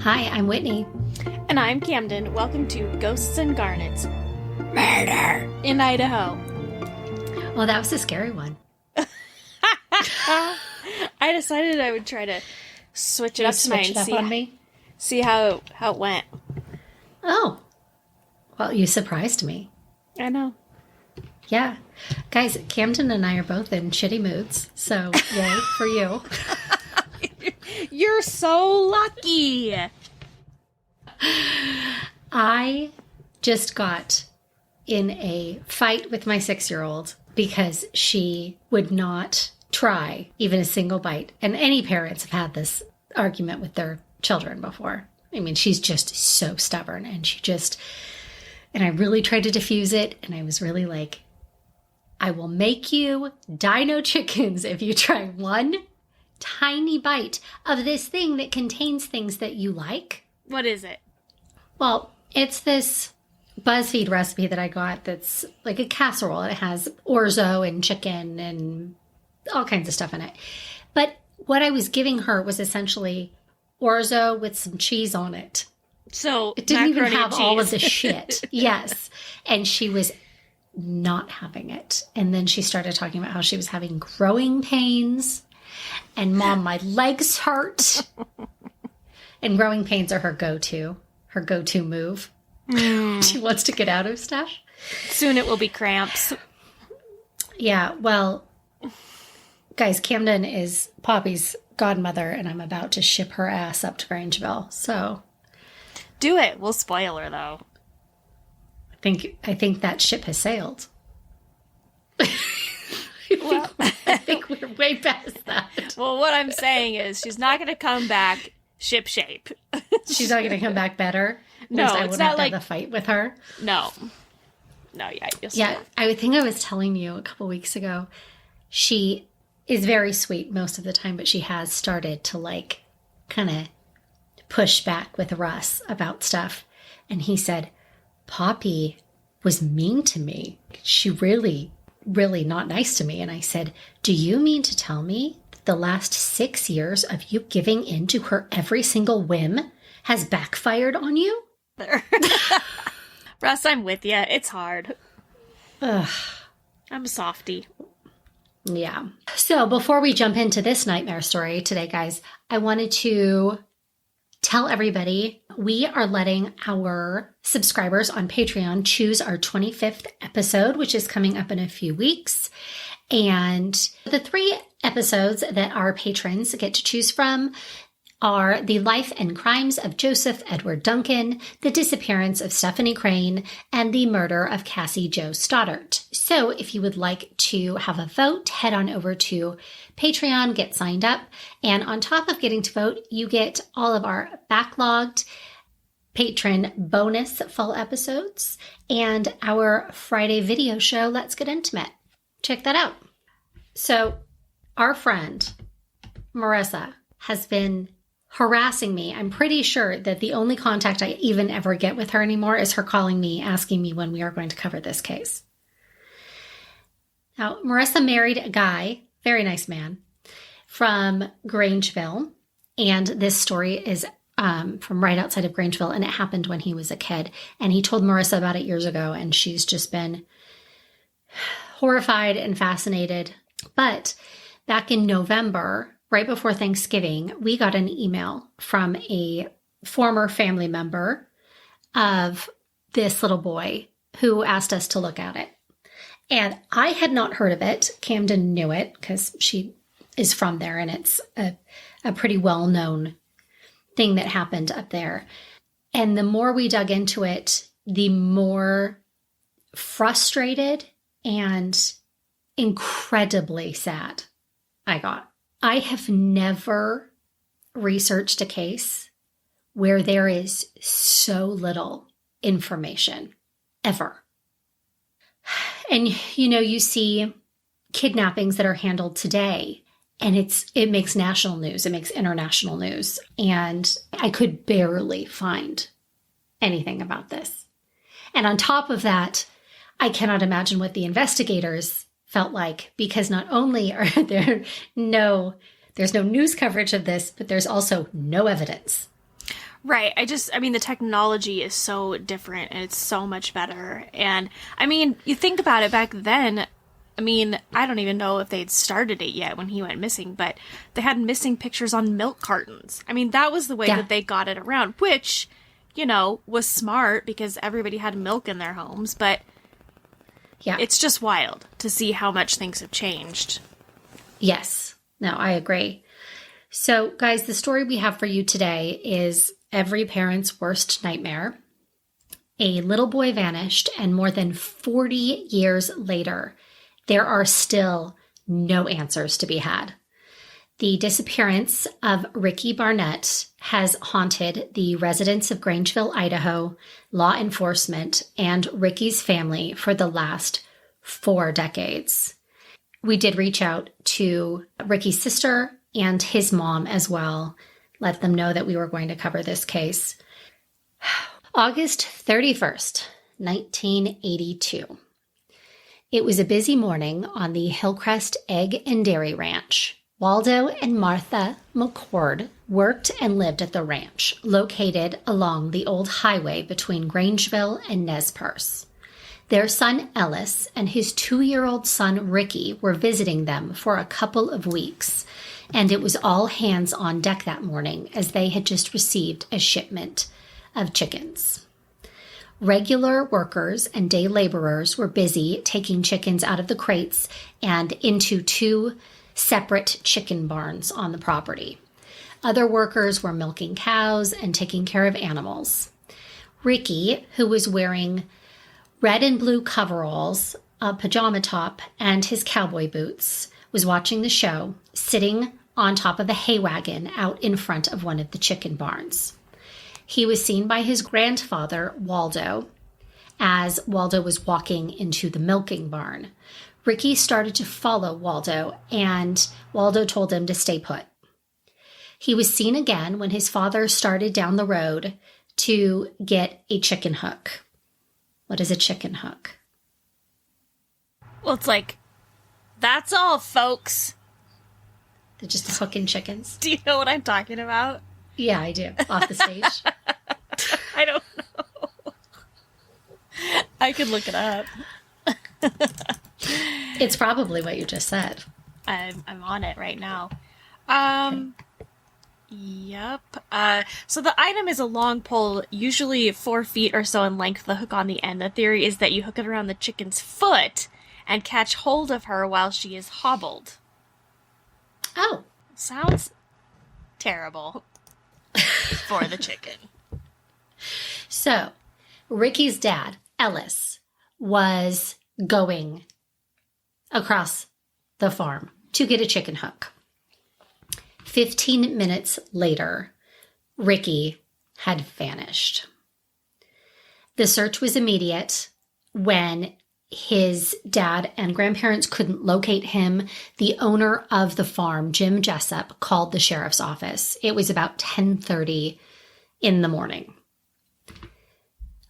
Hi, I'm Whitney. And I'm Camden. Welcome to Ghosts and Garnets. Murder in Idaho. Well, that was a scary one. I decided I would try to switch it up tonight and see how it went. Oh. Well, you surprised me. I know. Yeah. Guys, Camden and I are both in shitty moods, so yay for you. You're so lucky. I just got in a fight with my 6-year-old because she would not try even a single bite. And any parents have had this argument with their children before. I mean, she's just so stubborn, and and I really tried to diffuse it, and I was really like, I will make you dino chickens if you try one tiny bite of this thing that contains things that you like. What is it? Well, it's this BuzzFeed recipe that I got that's like a casserole. It has orzo and chicken and all kinds of stuff in it. But what I was giving her was essentially orzo with some cheese on it. So it didn't even have all of the shit. Yes. And she was not having it. And then she started talking about how she was having growing pains. And Mom, my legs hurt. And growing pains are her go-to move. She wants to get out of stuff. Soon it will be cramps. Yeah, well, guys, Camden is Poppy's godmother, and I'm about to ship her ass up to Grangeville. So do it. We'll spoil her, though. I think that ship has sailed. I think we're way past that. Well, what I'm saying is she's not going to come back ship shape. She's not going to come back better? No, I won't have to have a fight with her? No. Yeah, I think I was telling you a couple weeks ago, she is very sweet most of the time, but she has started to kind of push back with Russ about stuff. And he said, Poppy was mean to me. She really not nice to me. And I said, do you mean to tell me that the last 6 years of you giving in to her every single whim has backfired on you? Russ, I'm with you. It's hard. Ugh. I'm a softie. Yeah. So before we jump into this nightmare story today, guys, I wanted to tell everybody we are letting our subscribers on Patreon choose our 25th episode, which is coming up in a few weeks. And the 3 episodes that our patrons get to choose from are The Life and Crimes of Joseph Edward Duncan, The Disappearance of Stephanie Crane, and The Murder of Cassie Jo Stoddart. So if you would like to have a vote, head on over to Patreon, get signed up, and on top of getting to vote, you get all of our backlogged patron bonus full episodes and our Friday video show, Let's Get Intimate. Check that out. So our friend, Marissa, has been harassing me. I'm pretty sure that the only contact I even ever get with her anymore is her calling me, asking me when we are going to cover this case. Now, Marissa married a guy, very nice man, from Grangeville. And this story is from right outside of Grangeville, and it happened when he was a kid. And he told Marissa about it years ago, and she's just been horrified and fascinated. But back in November, right before Thanksgiving, we got an email from a former family member of this little boy who asked us to look at it. And I had not heard of it. Camden knew it because she is from there, and it's a pretty well-known thing that happened up there. And the more we dug into it, the more frustrated and incredibly sad I got. I have never researched a case where there is so little information, ever. And, you see kidnappings that are handled today, and it makes national news. It makes international news. And I could barely find anything about this. And on top of that, I cannot imagine what the investigators felt like, because not only are there's no news coverage of this, but there's also no evidence. Right. I mean, the technology is so different and it's so much better. And I mean, you think about it back then, I mean, I don't even know if they'd started it yet when he went missing, but they had missing pictures on milk cartons. I mean, that was the way that they got it around, which, you know, was smart because everybody had milk in their homes, but it's just wild to see how much things have changed. Yes. No, I agree. So, guys, the story we have for you today is every parent's worst nightmare. A little boy vanished, and more than 40 years later, there are still no answers to be had. The disappearance of Ricky Barnett has haunted the residents of Grangeville, Idaho, law enforcement, and Ricky's family for the last 4 decades. We did reach out to Ricky's sister and his mom as well, let them know that we were going to cover this case. August 31st, 1982. It was a busy morning on the Hillcrest Egg and Dairy Ranch. Waldo and Martha McCord worked and lived at the ranch, located along the old highway between Grangeville and Nez Perce. Their son Ellis and his 2-year-old son Ricky were visiting them for a couple of weeks, and it was all hands on deck that morning as they had just received a shipment of chickens. Regular workers and day laborers were busy taking chickens out of the crates and into 2 separate chicken barns on the property. Other workers were milking cows and taking care of animals. Ricky, who was wearing red and blue coveralls, a pajama top, and his cowboy boots, was watching the show, sitting on top of a hay wagon out in front of one of the chicken barns. He was seen by his grandfather, Waldo, as Waldo was walking into the milking barn. Ricky started to follow Waldo, and Waldo told him to stay put. He was seen again when his father started down the road to get a chicken hook. What is a chicken hook? Well, it's like, that's all, folks. They're just hooking chickens. Do you know what I'm talking about? Yeah, I do. Off the stage. I don't know. I could look it up. It's probably what you just said. I'm on it right now. Okay. Yep. So the item is a long pole, usually 4 feet or so in length, the hook on the end. The theory is that you hook it around the chicken's foot and catch hold of her while she is hobbled. Oh. Sounds terrible for the chicken. So, Ricky's dad, Ellis, was going across the farm to get a chicken hook. 15 minutes later, Ricky had vanished. The search was immediate. When his dad and grandparents couldn't locate him, the owner of the farm, Jim Jessup, called the sheriff's office. It was about 10:30 in the morning.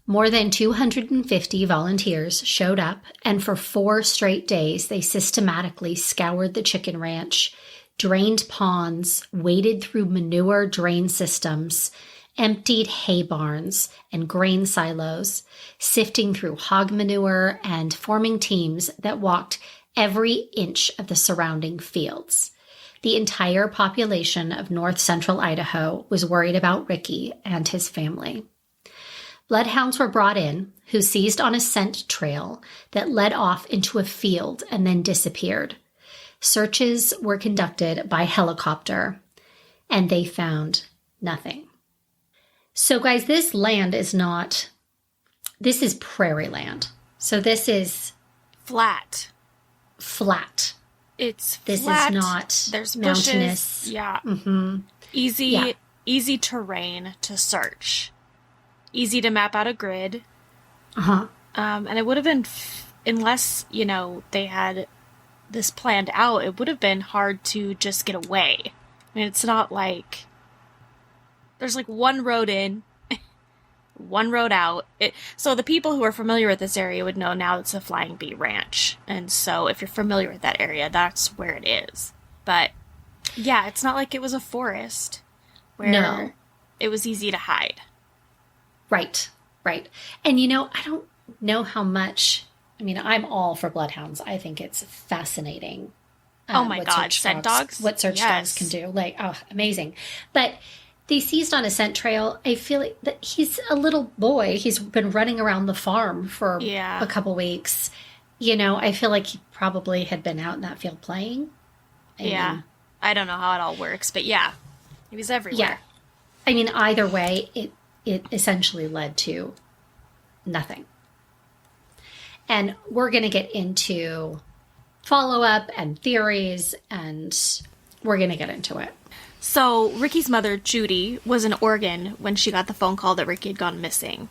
More than 250 volunteers showed up, and for 4 straight days, they systematically scoured the chicken ranch, drained ponds, waded through manure drain systems, emptied hay barns and grain silos, sifting through hog manure and forming teams that walked every inch of the surrounding fields. The entire population of north central Idaho was worried about Ricky and his family. Bloodhounds were brought in, who seized on a scent trail that led off into a field and then disappeared. Searches were conducted by helicopter, and they found nothing. So, guys, this is prairie land. So this is flat. This flat. is not There's mountainous. Bushes. Yeah. Mm-hmm. Easy terrain to search. Easy to map out a grid. Uh-huh. And it would have been, unless, they had this planned out, it would have been hard to just get away. I mean, it's not like there's like one road in, one road out. So the people who are familiar with this area would know now it's a Flying Bee Ranch. And so if you're familiar with that area, that's where it is. But yeah, it's not like it was a forest where it was easy to hide. Right, right. And, I don't know how much, I'm all for bloodhounds. I think it's fascinating. Oh my God, scent dogs? What search dogs can do. Amazing. But they seized on a scent trail. I feel like that he's a little boy. He's been running around the farm for a couple weeks. I feel like he probably had been out in that field playing. I don't know how it all works, but he was everywhere. Yeah. Either way, it essentially led to nothing. And we're going to get into follow-up and theories, and we're going to get into it. So Ricky's mother, Judy, was in Oregon when she got the phone call that Ricky had gone missing.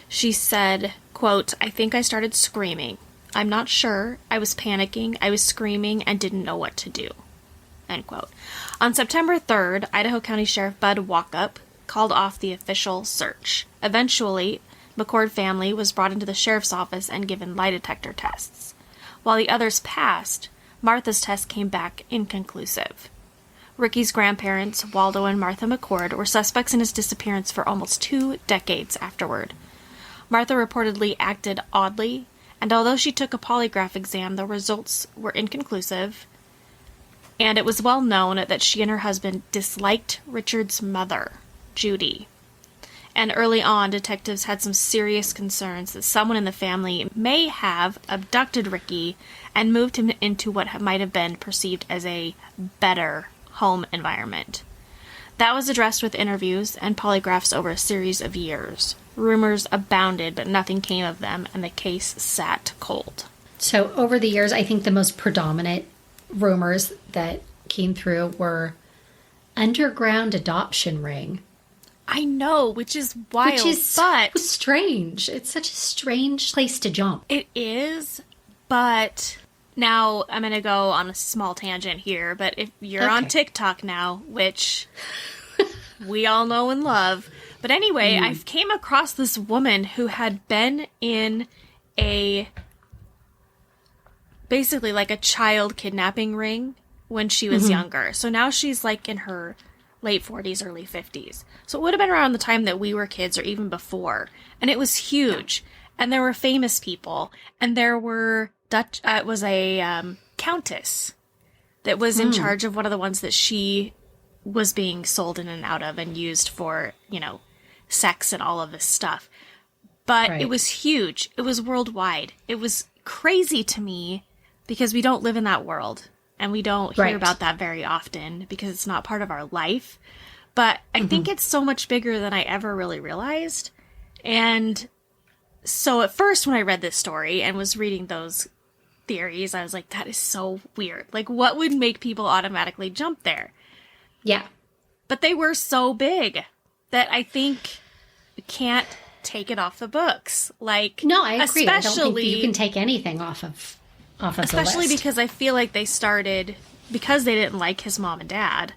She said, quote, "I think I started screaming. I'm not sure. I was panicking. I was screaming and didn't know what to do." End quote. On September 3rd, Idaho County Sheriff Bud Walkup called off the official search. Eventually, McCord family was brought into the sheriff's office and given lie detector tests. While the others passed, Martha's test came back inconclusive. Ricky's grandparents, Waldo and Martha McCord, were suspects in his disappearance for almost 2 decades afterward. Martha reportedly acted oddly, and although she took a polygraph exam, the results were inconclusive, and it was well known that she and her husband disliked Richard's mother, Judy. And early on, detectives had some serious concerns that someone in the family may have abducted Ricky and moved him into what might have been perceived as a better home environment. That was addressed with interviews and polygraphs over a series of years. Rumors abounded, but nothing came of them, and the case sat cold. So over the years, I think the most predominant rumors that came through were underground adoption ring. I know, which is wild, which is so strange. It's such a strange place to jump. It is, but now I'm going to go on a small tangent here, but if you're on TikTok now, which we all know and love, but anyway, I came across this woman who had been in basically like a child kidnapping ring when she was younger. So now she's like in her late 40s, early 50s. So it would have been around the time that we were kids or even before. And it was huge. And there were famous people. And there were it was a countess that was in charge of one of the ones that she was being sold in and out of and used for, sex and all of this stuff. But it was huge. It was worldwide. It was crazy to me because we don't live in that world. And we don't hear about that very often because it's not part of our life. But I think it's so much bigger than I ever really realized. And so at first when I read this story and was reading those theories, I was like, that is so weird. Like, what would make people automatically jump there? Yeah. But they were so big that I think we can't take it off the books. Like, no, I agree. I don't think that you can take anything off of especially the list. Because I feel like they started because they didn't like his mom and dad.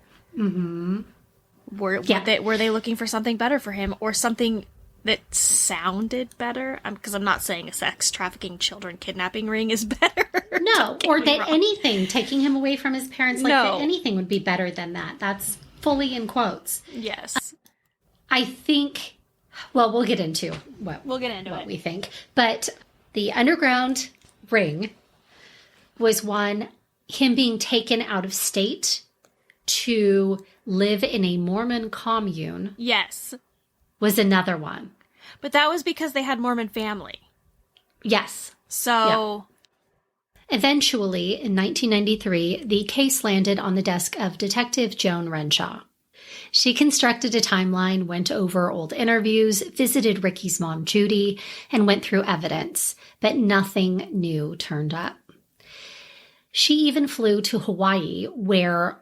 Were they looking for something better for him or something that sounded better? Because I'm not saying a sex trafficking, children kidnapping ring is better. No, or that anything taking him away from his parents, that anything would be better than that. That's fully in quotes. Yes, I think. Well, we'll get into what we think, but the underground ring was one, him being taken out of state to live in a Mormon commune. Yes. Was another one. But that was because they had Mormon family. Yes. So. Yeah. Eventually, in 1993, the case landed on the desk of Detective Joan Renshaw. She constructed a timeline, went over old interviews, visited Ricky's mom, Judy, and went through evidence, but nothing new turned up. She even flew to Hawaii, where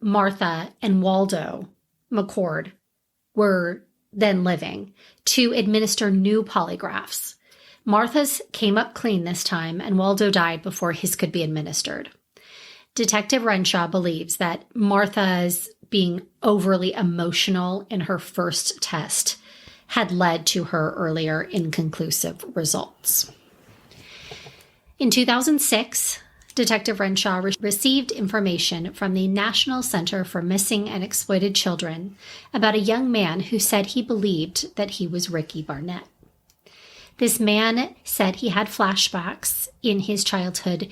Martha and Waldo McCord were then living, to administer new polygraphs. Martha's came up clean this time, and Waldo died before his could be administered. Detective Renshaw believes that Martha's being overly emotional in her first test had led to her earlier inconclusive results. In 2006, Detective Renshaw received information from the National Center for Missing and Exploited Children about a young man who said he believed that he was Ricky Barnett. This man said he had flashbacks in his childhood,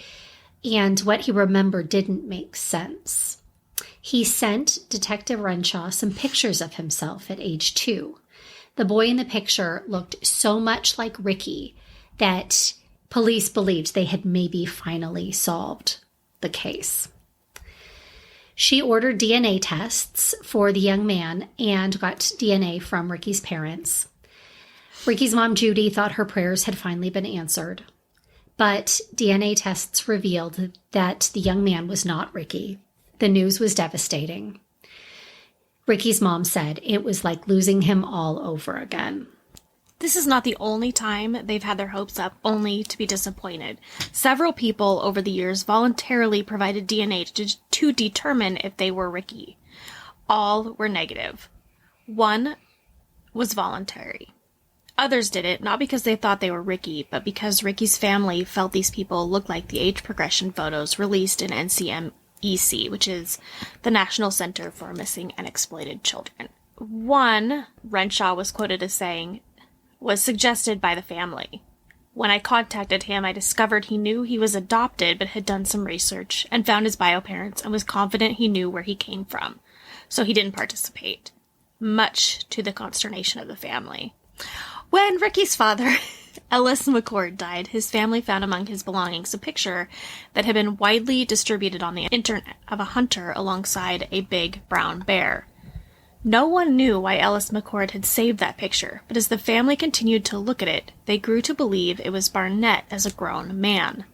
and what he remembered didn't make sense. He sent Detective Renshaw some pictures of himself at age 2. The boy in the picture looked so much like Ricky that police believed they had maybe finally solved the case. She ordered DNA tests for the young man and got DNA from Ricky's parents. Ricky's mom, Judy, thought her prayers had finally been answered, but DNA tests revealed that the young man was not Ricky. The news was devastating. Ricky's mom said it was like losing him all over again. This is not the only time they've had their hopes up only to be disappointed. Several people over the years voluntarily provided DNA to determine if they were Ricky. All were negative. One was voluntary. Others did it not because they thought they were Ricky, but because Ricky's family felt these people looked like the age progression photos released in NCMEC, which is the National Center for Missing and Exploited Children. One, Renshaw was quoted as saying, was suggested by the family. When I contacted him, I discovered he knew he was adopted but had done some research and found his bio parents and was confident he knew where he came from, so he didn't participate, much to the consternation of the family. When Ricky's father, Ellis McCord, died, his family found among his belongings a picture that had been widely distributed on the internet of a hunter alongside a big brown bear. No one knew why Ellis McCord had saved that picture, but as the family continued to look at it, they grew to believe it was Barnett as a grown man.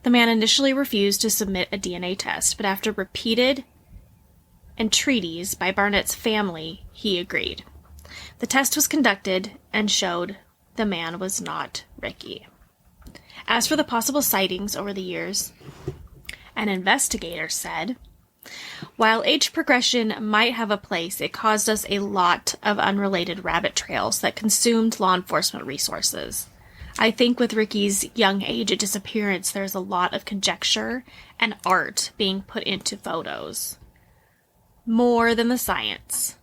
The man initially refused to submit a DNA test, but after repeated entreaties by Barnett's family, he agreed. The test was conducted and showed the man was not Ricky. As for the possible sightings over the years, an investigator said, while age progression might have a place, it caused us a lot of unrelated rabbit trails that consumed law enforcement resources. I think with Ricky's young age at disappearance, there's a lot of conjecture and art being put into photos. More than the science.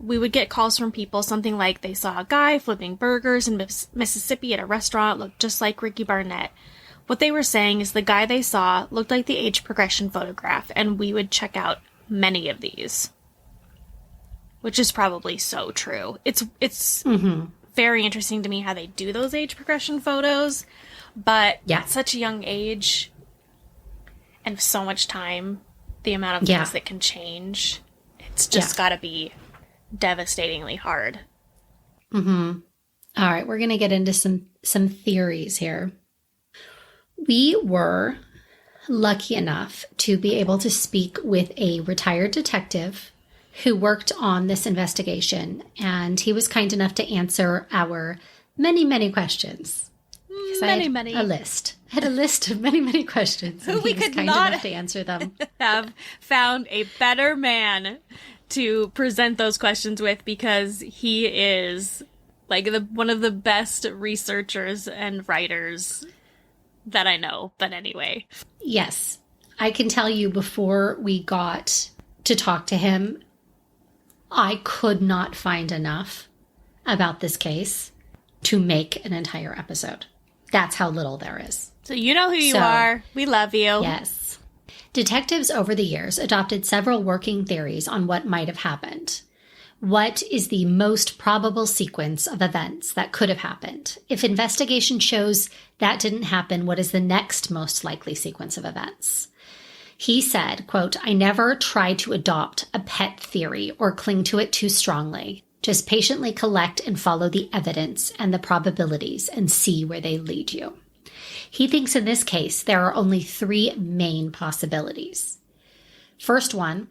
We would get calls from people, something like they saw a guy flipping burgers in Mississippi at a restaurant looked just like Ricky Barnett. What they were saying is the guy they saw looked like the age progression photograph, and we would check out many of these. Which is probably so true. It's very interesting to me how they do those age progression photos, but at such a young age and so much time, the amount of things that can change, it's just gotta be devastatingly hard. All right, we're going to get into some theories here. We were lucky enough to be able to speak with a retired detective who worked on this investigation, and he was kind enough to answer our many, many questions. I had a list of many, many questions. Who we could not to answer them. Have found a better man to present those questions with, because he is like one of the best researchers and writers that I know. But anyway. Yes. I can tell you, before we got to talk to him, I could not find enough about this case to make an entire episode. That's how little there is. So you know who you are. We love you. Yes. Detectives over the years adopted several working theories on what might have happened. What is the most probable sequence of events that could have happened? If investigation shows that didn't happen, what is the next most likely sequence of events? He said, quote, I never try to adopt a pet theory or cling to it too strongly. Just patiently collect and follow the evidence and the probabilities and see where they lead you. He thinks in this case, there are only 3 main possibilities. First one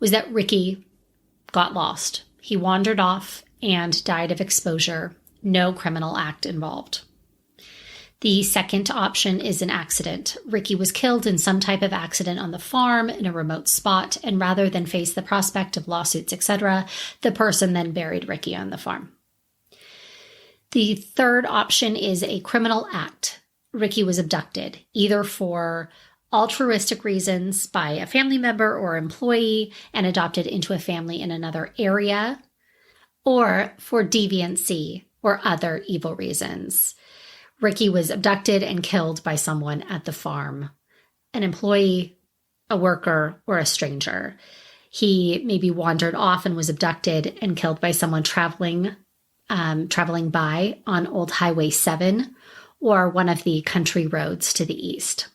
was that Ricky got lost. He wandered off and died of exposure. No criminal act involved. The second option is an accident. Ricky was killed in some type of accident on the farm in a remote spot, and rather than face the prospect of lawsuits, etc., the person then buried Ricky on the farm. The third option is a criminal act. Ricky was abducted, either for altruistic reasons by a family member or employee and adopted into a family in another area, or for deviancy or other evil reasons. Ricky was abducted and killed by someone at the farm, an employee, a worker, or a stranger. He maybe wandered off and was abducted and killed by someone traveling by on Old Highway 7 or one of the country roads to the east.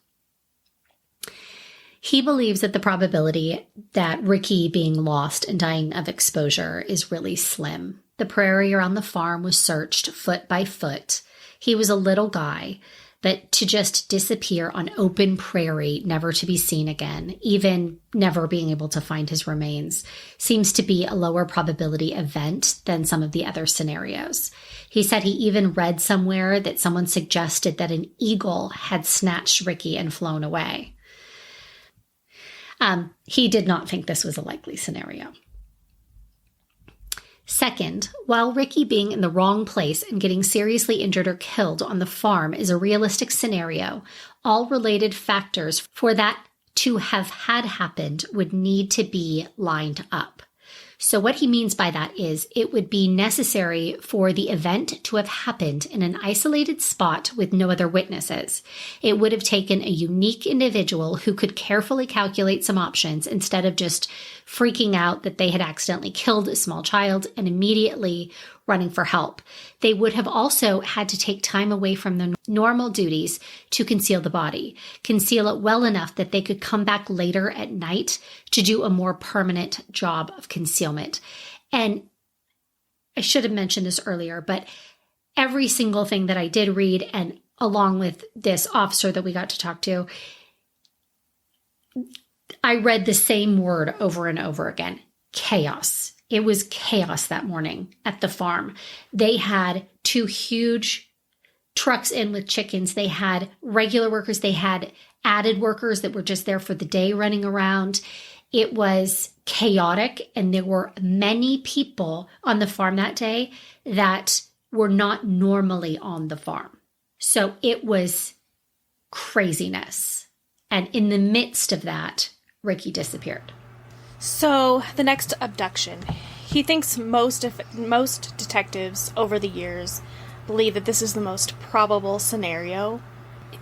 He believes that the probability that Ricky being lost and dying of exposure is really slim. The prairie around the farm was searched foot by foot. He was a little guy, but to just disappear on open prairie, never to be seen again, even never being able to find his remains, seems to be a lower probability event than some of the other scenarios. He said he even read somewhere that someone suggested that an eagle had snatched Ricky and flown away. He did not think this was a likely scenario. Second, while Ricky being in the wrong place and getting seriously injured or killed on the farm is a realistic scenario, all related factors for that to have had happened would need to be lined up. So what he means by that is it would be necessary for the event to have happened in an isolated spot with no other witnesses. It would have taken a unique individual who could carefully calculate some options instead of just freaking out that they had accidentally killed a small child and immediately running for help. They would have also had to take time away from their normal duties to conceal the body, conceal it well enough that they could come back later at night to do a more permanent job of concealment. And I should have mentioned this earlier, but every single thing that I did read, and along with this officer that we got to talk to, I read the same word over and over again: chaos. It was chaos that morning at the farm. They had 2 huge trucks in with chickens. They had regular workers. They had added workers that were just there for the day running around. It was chaotic, and there were many people on the farm that day that were not normally on the farm. So it was craziness. And in the midst of that, Ricky disappeared. So, the next abduction. He thinks most detectives over the years believe that this is the most probable scenario.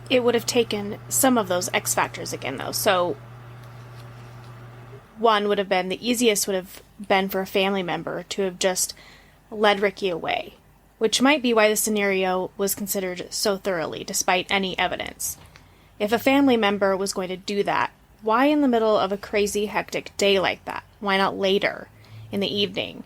It would have taken some of those X factors again, though. So, one would have been, the easiest would have been for a family member to have just led Ricky away, which might be why the scenario was considered so thoroughly, despite any evidence. If a family member was going to do that, why in the middle of a crazy, hectic day like that? Why not later, in the evening?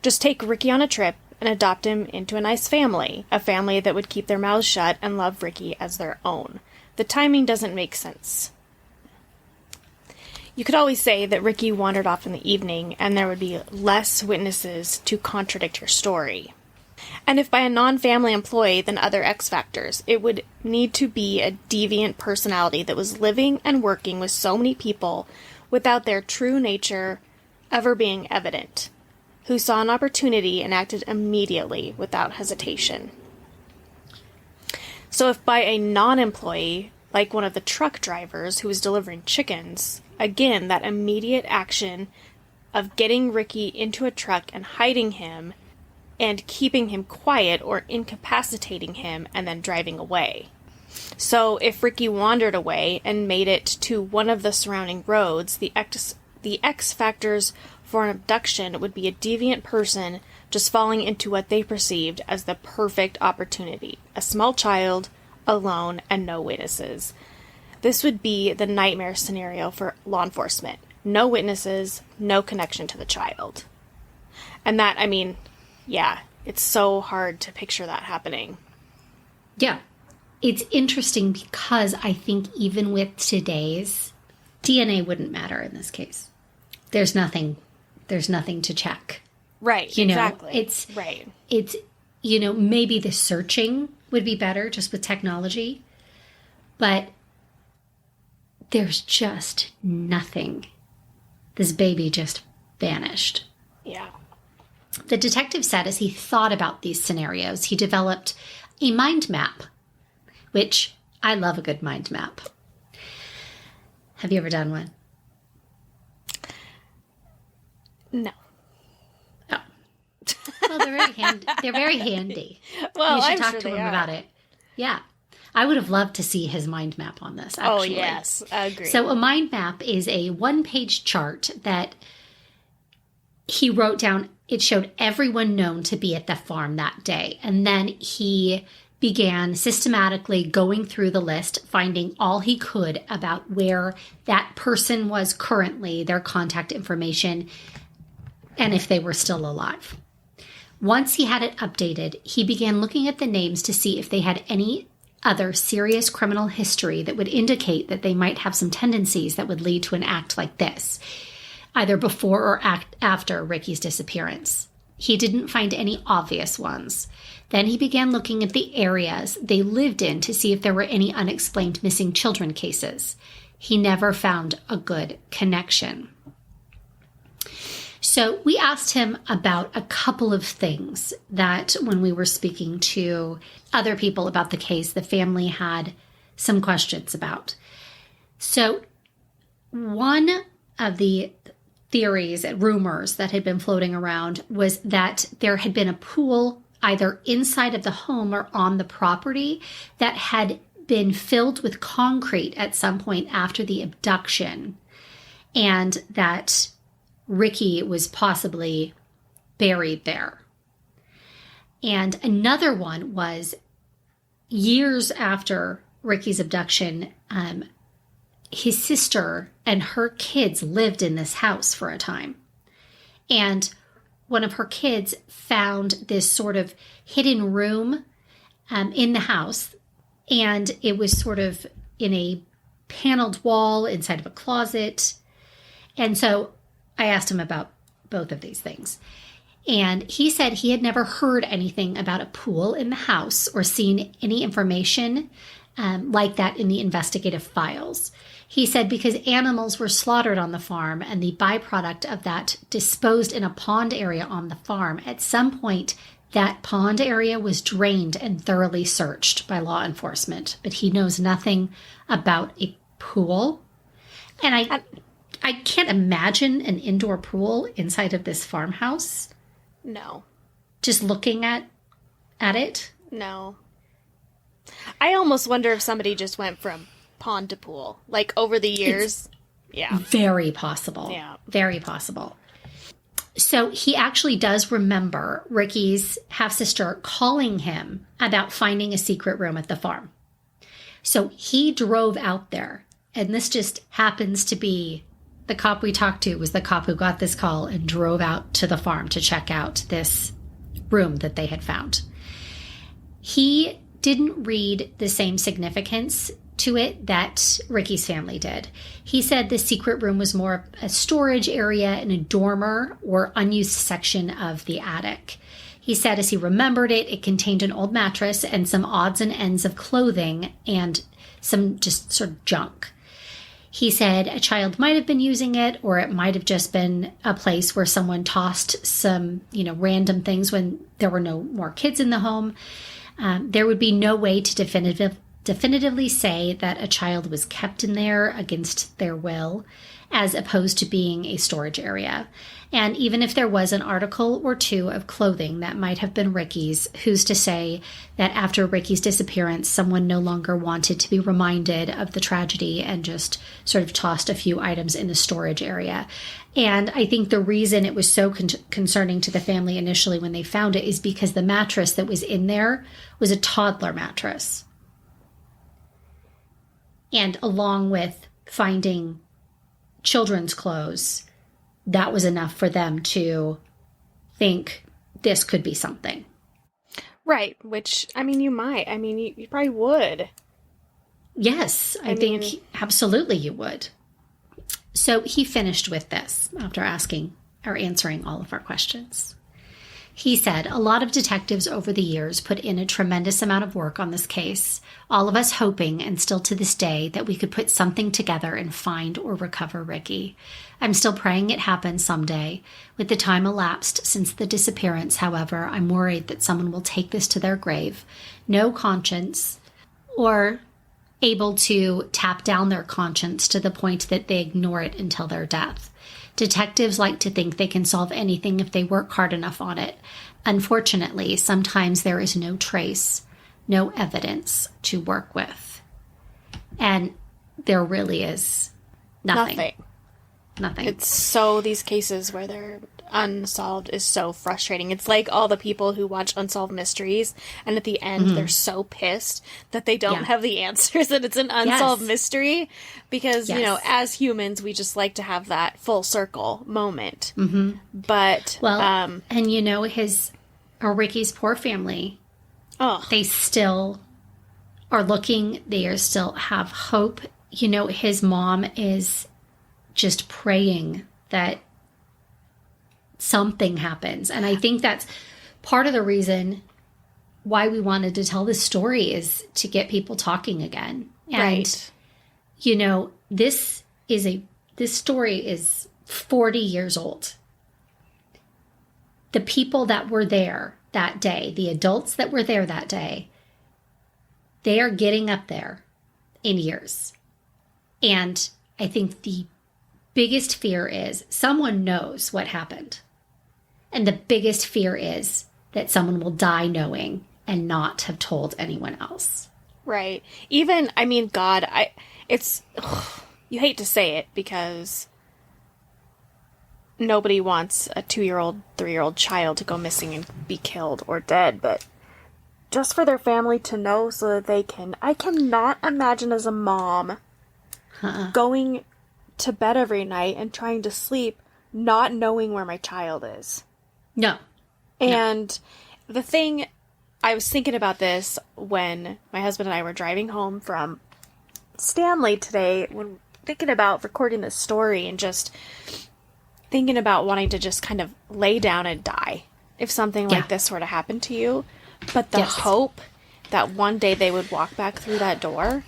Just take Ricky on a trip and adopt him into a nice family, a family that would keep their mouths shut and love Ricky as their own. The timing doesn't make sense. You could always say that Ricky wandered off in the evening and there would be less witnesses to contradict your story. And if by a non-family employee, then other X factors. It would need to be a deviant personality that was living and working with so many people without their true nature ever being evident, who saw an opportunity and acted immediately without hesitation. So if by a non-employee, like one of the truck drivers who was delivering chickens, again, that immediate action of getting Ricky into a truck and hiding him and keeping him quiet or incapacitating him and then driving away. So if Ricky wandered away and made it to one of the surrounding roads, the X factors for an abduction would be a deviant person just falling into what they perceived as the perfect opportunity. A small child, alone, and no witnesses. This would be the nightmare scenario for law enforcement. No witnesses, no connection to the child. And that, I mean, yeah, it's so hard to picture that happening. Yeah. It's interesting because I think even with today's, DNA wouldn't matter in this case. There's nothing to check. Right, you know, exactly. It's, you know, maybe the searching would be better just with technology, but there's just nothing. This baby just vanished. Yeah. The detective said as he thought about these scenarios, he developed a mind map, which I love a good mind map. Have you ever done one? No. Oh. Well, they're very handy. Well, you should I'm talk sure to they him are. about it. Yeah. I would have loved to see his mind map on this, actually. Oh, yes. I agree. So a mind map is a one-page chart that he wrote down. It showed everyone known to be at the farm that day. And then he began systematically going through the list, finding all he could about where that person was currently, their contact information, and if they were still alive. Once he had it updated, he began looking at the names to see if they had any other serious criminal history that would indicate that they might have some tendencies that would lead to an act like this, either before or after Ricky's disappearance. He didn't find any obvious ones. Then he began looking at the areas they lived in to see if there were any unexplained missing children cases. He never found a good connection. So we asked him about a couple of things that when we were speaking to other people about the case, the family had some questions about. So one of the theories and rumors that had been floating around was that there had been a pool either inside of the home or on the property that had been filled with concrete at some point after the abduction, and that Ricky was possibly buried there. And another one was years after Ricky's abduction, his sister and her kids lived in this house for a time. And one of her kids found this sort of hidden room in the house. And it was sort of in a paneled wall inside of a closet. And so I asked him about both of these things. And he said he had never heard anything about a pool in the house or seen any information like that in the investigative files. He said because animals were slaughtered on the farm and the byproduct of that disposed in a pond area on the farm, at some point that pond area was drained and thoroughly searched by law enforcement. But he knows nothing about a pool. And I can't imagine an indoor pool inside of this farmhouse. No. Just looking at it. No. I almost wonder if somebody just went from pond to pool, like over the years. Yeah. Very possible. Yeah. Very possible. So he actually does remember Ricky's half-sister calling him about finding a secret room at the farm. So he drove out there, and this just happens to be the cop we talked to was the cop who got this call and drove out to the farm to check out this room that they had found. He didn't read the same significance to it that Ricky's family did. He said the secret room was more a storage area in a dormer or unused section of the attic. He said as he remembered it, it contained an old mattress and some odds and ends of clothing and some just sort of junk. He said a child might have been using it, or it might have just been a place where someone tossed some, random things when there were no more kids in the home. There would be no way to definitively say that a child was kept in there against their will, as opposed to being a storage area. And even if there was an article or two of clothing that might have been Ricky's, who's to say that after Ricky's disappearance, someone no longer wanted to be reminded of the tragedy and just sort of tossed a few items in the storage area. And I think the reason it was so concerning to the family initially when they found it is because the mattress that was in there was a toddler mattress. And along with finding children's clothes, that was enough for them to think this could be something. Right, which, you might. You probably would. Yes, I think absolutely you would. So he finished with this after answering all of our questions. He said, a lot of detectives over the years put in a tremendous amount of work on this case, all of us hoping, and still to this day, that we could put something together and find or recover Ricky. I'm still praying it happens someday. With the time elapsed since the disappearance, however, I'm worried that someone will take this to their grave. No conscience or able to tap down their conscience to the point that they ignore it until their death. Detectives like to think they can solve anything if they work hard enough on it. Unfortunately, sometimes there is no trace, no evidence to work with. And there really is nothing. It's so, these cases where they're unsolved is so frustrating. It's like all the people who watch Unsolved Mysteries, and at the end they're so pissed that they don't have the answers, that it's an unsolved mystery, because, you know, as humans, we just like to have that full circle moment. But, well, and you know, Ricky's poor family, they still are looking, they are still have hope. You know, his mom is just praying that something happens. And I think that's part of the reason why we wanted to tell this story, is to get people talking again. And, you know, this story is 40 years old. The people that were there that day, the adults that were there that day, they are getting up there in years. And I think the biggest fear is someone knows what happened. And the biggest fear is that someone will die knowing and not have told anyone else. Right. Even, I mean, God, you hate to say it, because nobody wants a 2-year-old, 3-year-old child to go missing and be killed or dead, but just for their family to know so that they can, I cannot imagine as a mom going to bed every night and trying to sleep not knowing where my child is. No. And the thing, I was thinking about this when my husband and I were driving home from Stanley today, when thinking about recording this story, and just thinking about wanting to just kind of lay down and die if something like this were to happen to you. But the hope that one day they would walk back through that door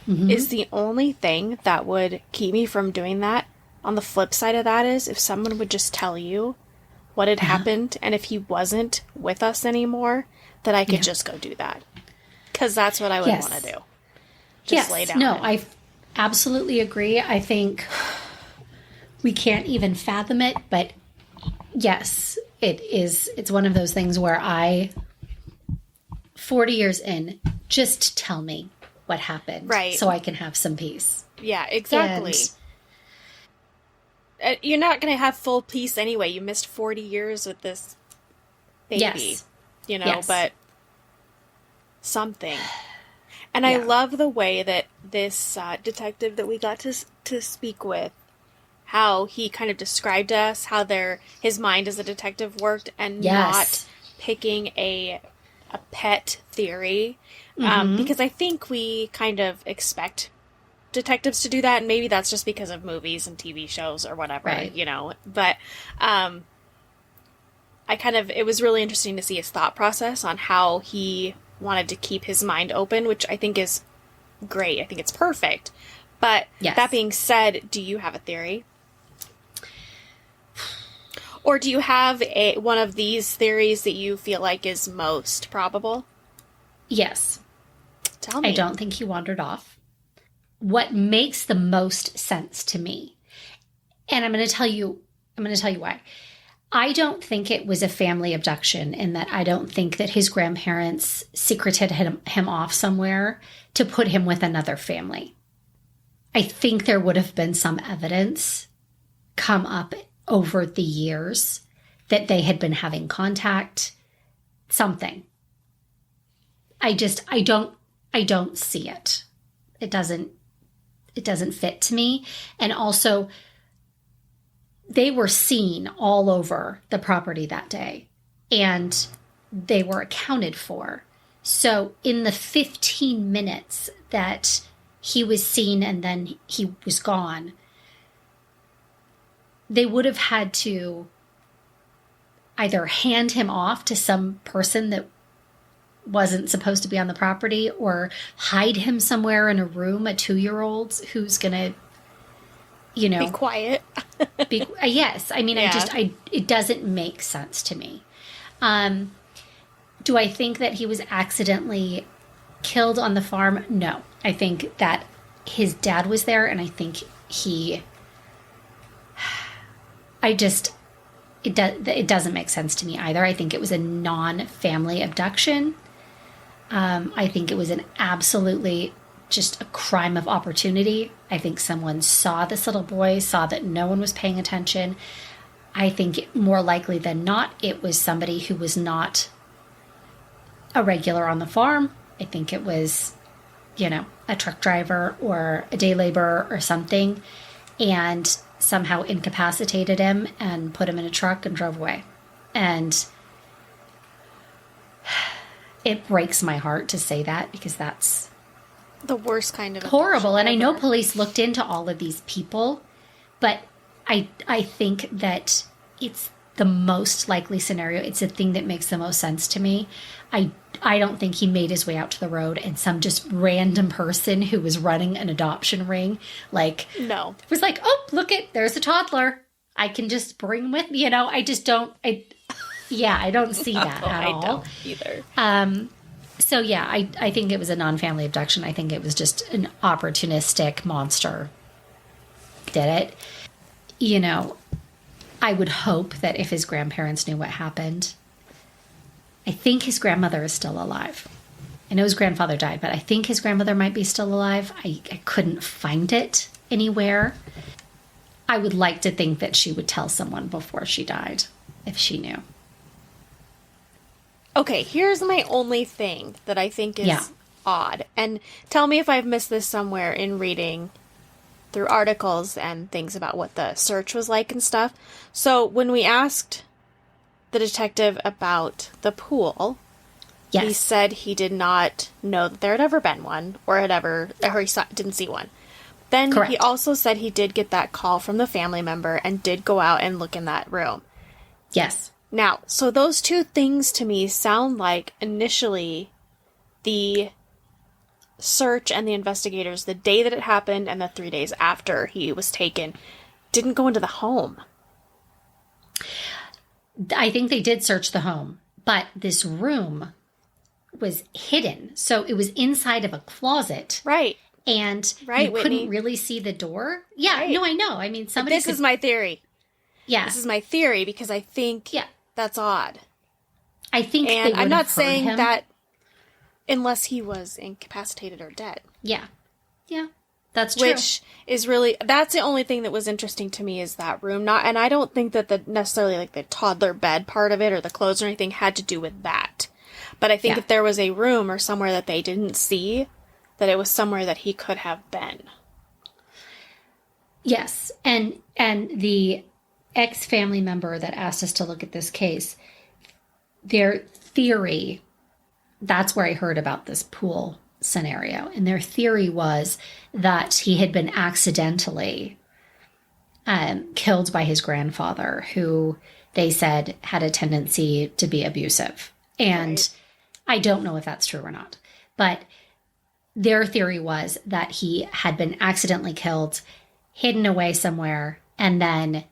is the only thing that would keep me from doing that. On the flip side of that is, if someone would just tell you what had happened, and if he wasn't with us anymore, that I could just go do that. Because that's what I would want to do. Just lay down. No, I absolutely agree. I think we can't even fathom it, but yes, it's one of those things where 40 years in, just tell me what happened. Right. So I can have some peace. Yeah, exactly. You're not going to have full peace anyway. You missed 40 years with this baby, you know, but something. And I love the way that this detective that we got to speak with, how he kind of described us, how his mind as a detective worked, and not picking a pet theory. Because I think we kind of expect detectives to do that, and maybe that's just because of movies and TV shows or whatever, you know. But it was really interesting to see his thought process on how he wanted to keep his mind open, which I think is great. I think it's perfect. But that being said, do you have a theory? Or do you have one of these theories that you feel like is most probable? Yes. Tell me. I don't think he wandered off. What makes the most sense to me, and I'm going to tell you why. I don't think it was a family abduction, in that I don't think that his grandparents secreted him off somewhere to put him with another family. I think there would have been some evidence come up over the years that they had been having contact, something. I don't see it. It doesn't fit to me. And also, they were seen all over the property that day, and they were accounted for. So in the 15 minutes that he was seen and then he was gone, they would have had to either hand him off to some person that wasn't supposed to be on the property, or hide him somewhere in a room, a 2-year-old who's going to, you know, be quiet. Yes. I mean, it doesn't make sense to me. Do I think that he was accidentally killed on the farm? No. I think that his dad was there, and I think it doesn't make sense to me either. I think it was a non-family abduction. I think it was an absolutely just a crime of opportunity. I think someone saw this little boy, saw that no one was paying attention. I think more likely than not, it was somebody who was not a regular on the farm. I think it was, a truck driver or a day laborer or something, and somehow incapacitated him and put him in a truck and drove away. And it breaks my heart to say that, because that's the worst kind of horrible. And ever. I know police looked into all of these people, but I think that it's the most likely scenario. It's the thing that makes the most sense to me. I don't think he made his way out to the road and some just random person who was running an adoption ring, no, was like, oh, there's a toddler. I can just bring with me. I just don't. I don't see that at all. I don't either. So yeah, I think it was a non-family abduction. I think it was just an opportunistic monster did it. I would hope that if his grandparents knew what happened, I think his grandmother is still alive. I know his grandfather died, but I think his grandmother might be still alive. I couldn't find it anywhere. I would like to think that she would tell someone before she died, if she knew. Okay, here's my only thing that I think is odd. And tell me if I've missed this somewhere in reading through articles and things about what the search was like and stuff. So when we asked the detective about the pool, he said he did not know that there had ever been one, or didn't see one. Then Correct. He also said he did get that call from the family member and did go out and look in that room. Yes. Now, so those two things to me sound like initially the search and the investigators, the day that it happened and the 3 days after he was taken, didn't go into the home. I think they did search the home, but this room was hidden. So it was inside of a closet. Right. And you couldn't really see the door. Yeah, right. No, I know. I mean, This is my theory. Yeah. This is my theory because I think that's odd. I think and I'm not saying that unless he was incapacitated or dead. Yeah. Yeah. That's true. Which is really, that's the only thing that was interesting to me is that room. And I don't think that necessarily the toddler bed part of it or the clothes or anything had to do with that. But I think if there was a room or somewhere that they didn't see, that it was somewhere that he could have been. Yes. And the ex-family member that asked us to look at this case, their theory, that's where I heard about this pool scenario. And their theory was that he had been accidentally killed by his grandfather, who they said had a tendency to be abusive. And I don't know if that's true or not. But their theory was that he had been accidentally killed, hidden away somewhere, and then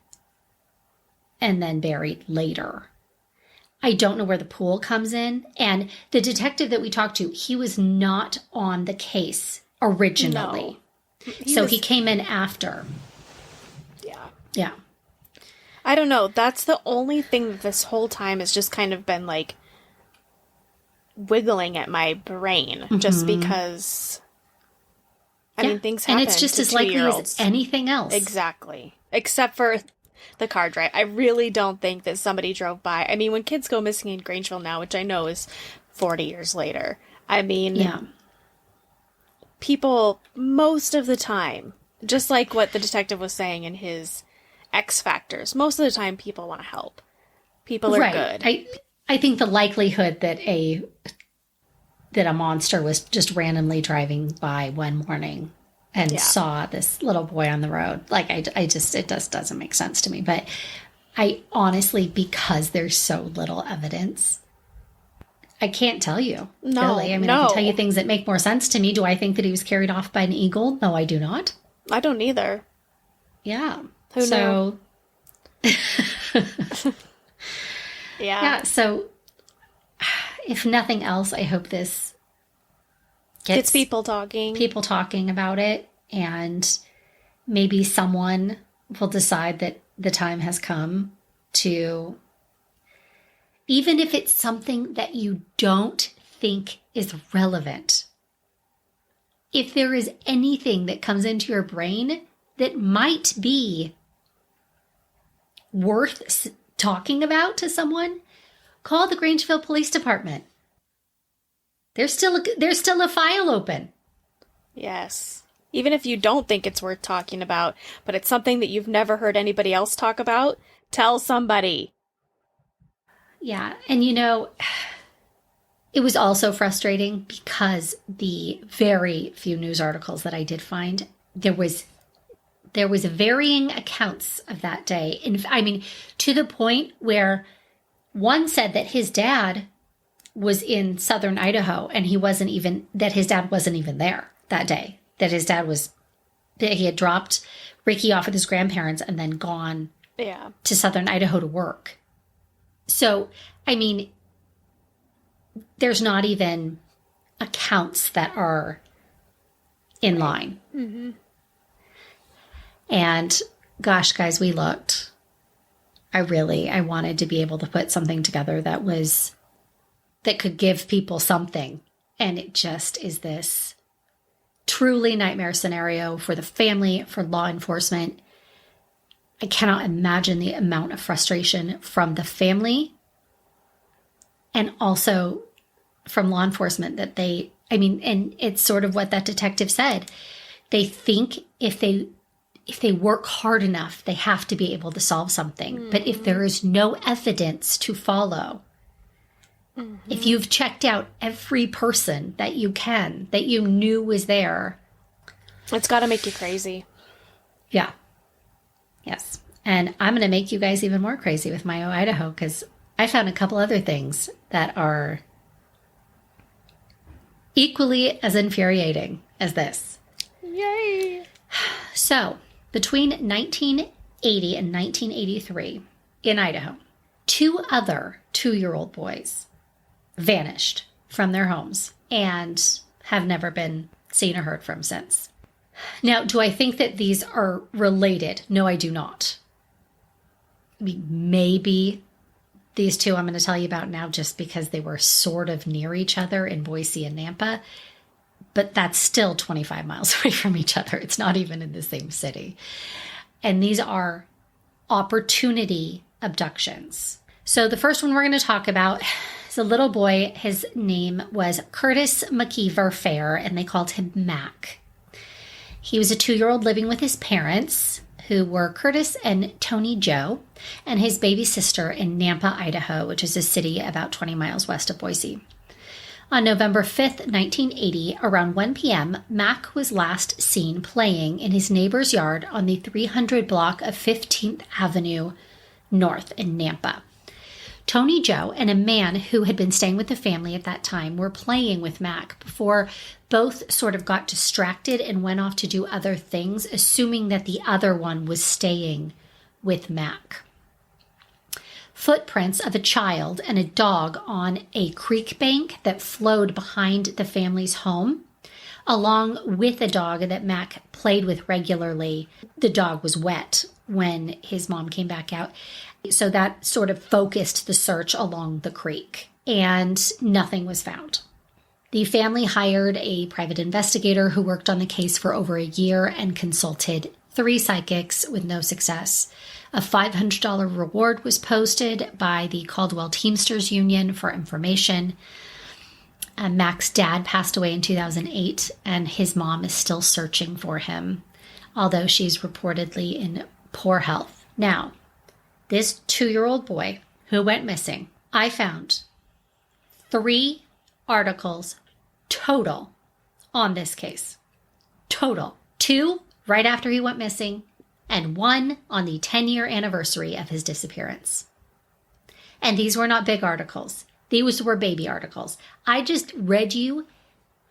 buried later. I don't know where the pool comes in. And the detective that we talked to, he was not on the case originally. No. He came in after. Yeah. Yeah. I don't know. That's the only thing that this whole time has just kind of been wiggling at my brain. Just because, I mean, things happen. And it's just as likely as anything else. Exactly. Except for the car drive. I really don't think that somebody drove by. I mean, when kids go missing in Grangeville now, which I know is 40 years later, I mean, people, most of the time, just like what the detective was saying in his X Factors, most of the time people want to help. People are good. I think the likelihood that a monster was just randomly driving by one morning and saw this little boy on the road, it just doesn't make sense to me. But I honestly, because there's so little evidence, I can't tell you. No, really. I mean, I can tell you things that make more sense to me. Do I think that he was carried off by an eagle? No, I do not. I don't either. Yeah. Who knew? Yeah. So if nothing else, I hope this Gets people talking. People talking about it, and maybe someone will decide that the time has come to, even if it's something that you don't think is relevant, if there is anything that comes into your brain that might be worth talking about to someone, call the Grangeville Police Department. There's still a file open. Yes. Even if you don't think it's worth talking about, but it's something that you've never heard anybody else talk about, tell somebody. Yeah, and it was also frustrating because the very few news articles that I did find, there was varying accounts of that day. And I mean, to the point where one said that his dad was in southern Idaho and that his dad wasn't even there that day. That he had dropped Ricky off with his grandparents and then gone to southern Idaho to work. So, I mean, there's not even accounts that are in line. Mm-hmm. And gosh, guys, we looked. I wanted to be able to put something together that could give people something. And it just is this truly nightmare scenario for the family, for law enforcement. I cannot imagine the amount of frustration from the family and also from law enforcement and it's sort of what that detective said. They think if they work hard enough, they have to be able to solve something. Mm-hmm. But if there is no evidence to follow, mm-hmm. if you've checked out every person that you knew was there, it's got to make you crazy. Yeah. Yes. And I'm going to make you guys even more crazy with my Idaho, because I found a couple other things that are equally as infuriating as this. Yay! So, between 1980 and 1983 in Idaho, 2 other 2-year-old boys vanished from their homes and have never been seen or heard from since. Now, do I think that these are related? No, I do not. I mean, maybe these 2 I'm going to tell you about now just because they were sort of near each other in Boise and Nampa, but that's still 25 miles away from each other. It's not even in the same city. And these are opportunity abductions. So the first one we're going to talk about is a little boy. His name was Curtis McKeever Fair, and they called him Mac. He was a 2-year-old living with his parents, who were Curtis and Tony Joe, and his baby sister in Nampa, Idaho, which is a city about 20 miles west of Boise. On November 5th, 1980, around 1 p.m., Mac was last seen playing in his neighbor's yard on the 300 block of 15th Avenue North in Nampa. Tony Joe and a man who had been staying with the family at that time were playing with Mac before both sort of got distracted and went off to do other things, assuming that the other one was staying with Mac. Footprints of a child and a dog on a creek bank that flowed behind the family's home, along with a dog that Mac played with regularly. The dog was wet when his mom came back out. So that sort of focused the search along the creek, and nothing was found. The family hired a private investigator who worked on the case for over a year and consulted 3 psychics with no success. A $500 reward was posted by the Caldwell Teamsters Union for information. Mac's dad passed away in 2008, and his mom is still searching for him, although she's reportedly in poor health. Now, this 2-year-old boy who went missing, I found 3 articles total on this case. Total. 2 right after he went missing, and 1 on the 10-year anniversary of his disappearance. And these were not big articles. These were baby articles. I just read you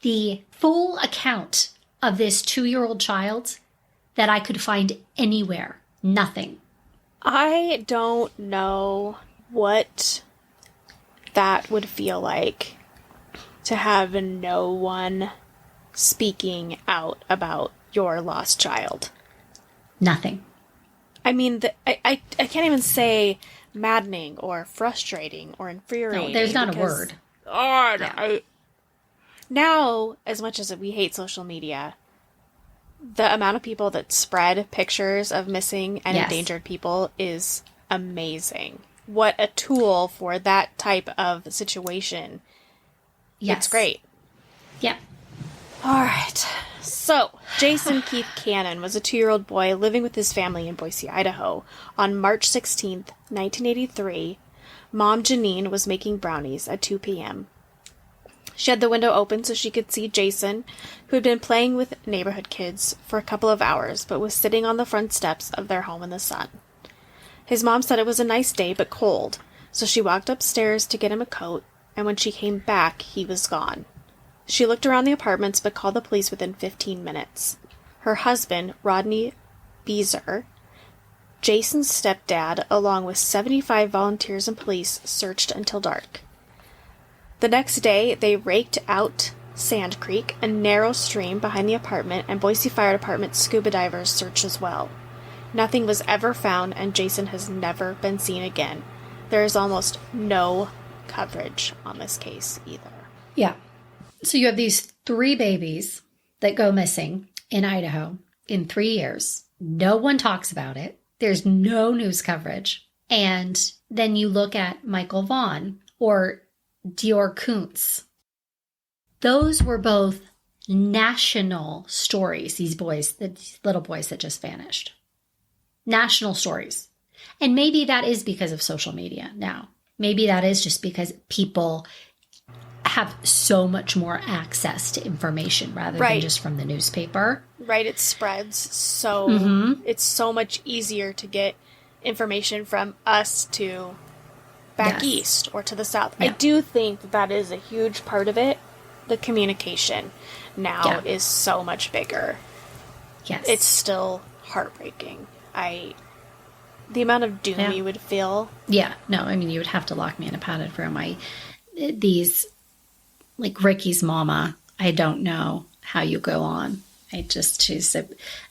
the full account of this 2-year-old child that I could find anywhere. Nothing. I don't know what that would feel like to have no one speaking out about your lost child? Nothing. I mean, I can't even say maddening or frustrating or infuriating. No, there's not a word. Oh, yeah. Now, as much as we hate social media, the amount of people that spread pictures of missing and endangered people is amazing. What a tool for that type of situation. Yes. It's great. Yeah. All right. So, Jason Keith Cannon was a 2-year-old boy living with his family in Boise, Idaho. On March 16th, 1983, Mom Janine was making brownies at 2 p.m. She had the window open so she could see Jason, who had been playing with neighborhood kids for a couple of hours, but was sitting on the front steps of their home in the sun. His mom said it was a nice day, but cold, so she walked upstairs to get him a coat, and when she came back, he was gone. She looked around the apartments, but called the police within 15 minutes. Her husband, Rodney Beezer, Jason's stepdad, along with 75 volunteers and police, searched until dark. The next day, they raked out Sand Creek, a narrow stream behind the apartment, and Boise Fire Department scuba divers searched as well. Nothing was ever found, and Jason has never been seen again. There is almost no coverage on this case either. Yeah. So you have these 3 babies that go missing in Idaho in 3 years. No one talks about it. There's no news coverage. And then you look at Michael Vaughn or Dior Kuntz. Those were both national stories, these little boys that just vanished. National stories. And maybe that is because of social media now. Maybe that is just because people have so much more access to information rather than just from the newspaper. Right, it spreads so it's so much easier to get information from us to back east or to the south. Yeah. I do think that is a huge part of it. The communication now is so much bigger. Yes. It's still heartbreaking. The amount of doom you would feel. Yeah, no, I mean, you would have to lock me in a padded room. Like Ricky's mama, I don't know how you go on. I just choose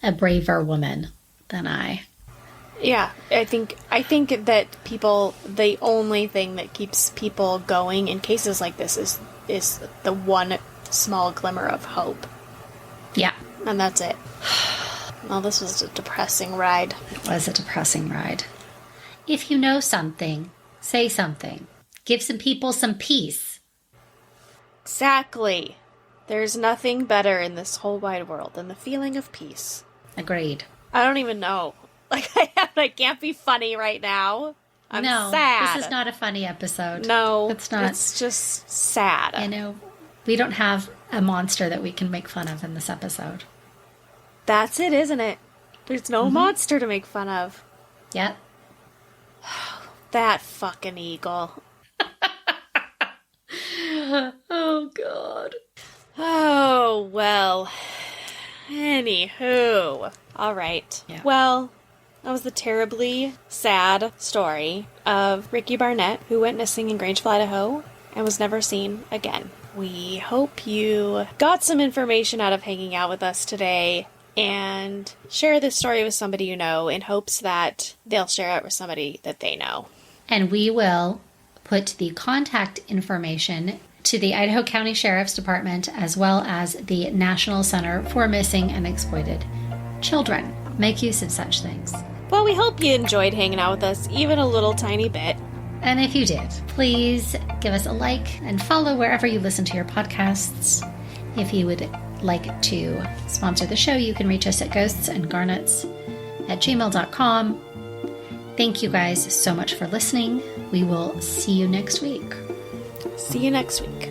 a braver woman than I. Yeah, I think that the only thing that keeps people going in cases like this is the one small glimmer of hope. Yeah. And that's it. Well, this was a depressing ride. It was a depressing ride. If you know something, say something. Give some people some peace. Exactly. There's nothing better in this whole wide world than the feeling of peace. Agreed. I don't even know. I can't be funny right now. I'm sad. This is not a funny episode. No. It's not. It's just sad. We don't have a monster that we can make fun of in this episode. That's it, isn't it? There's no monster to make fun of. Yep. That fucking eagle. Oh, God. Oh, well. Anywho. All right. Yeah. Well, that was the terribly sad story of Ricky Barnett, who went missing in Grangeville, Idaho, and was never seen again. We hope you got some information out of hanging out with us today, and share this story with somebody you know in hopes that they'll share it with somebody that they know. And we will put the contact information to the Idaho County Sheriff's Department as well as the National Center for Missing and Exploited Children. Make use of such things. Well, we hope you enjoyed hanging out with us even a little tiny bit. And if you did, please give us a like and follow wherever you listen to your podcasts. If you would like to sponsor the show, you can reach us at ghostsandgarnets@gmail.com. Thank you guys so much for listening. We will see you next week. See you next week.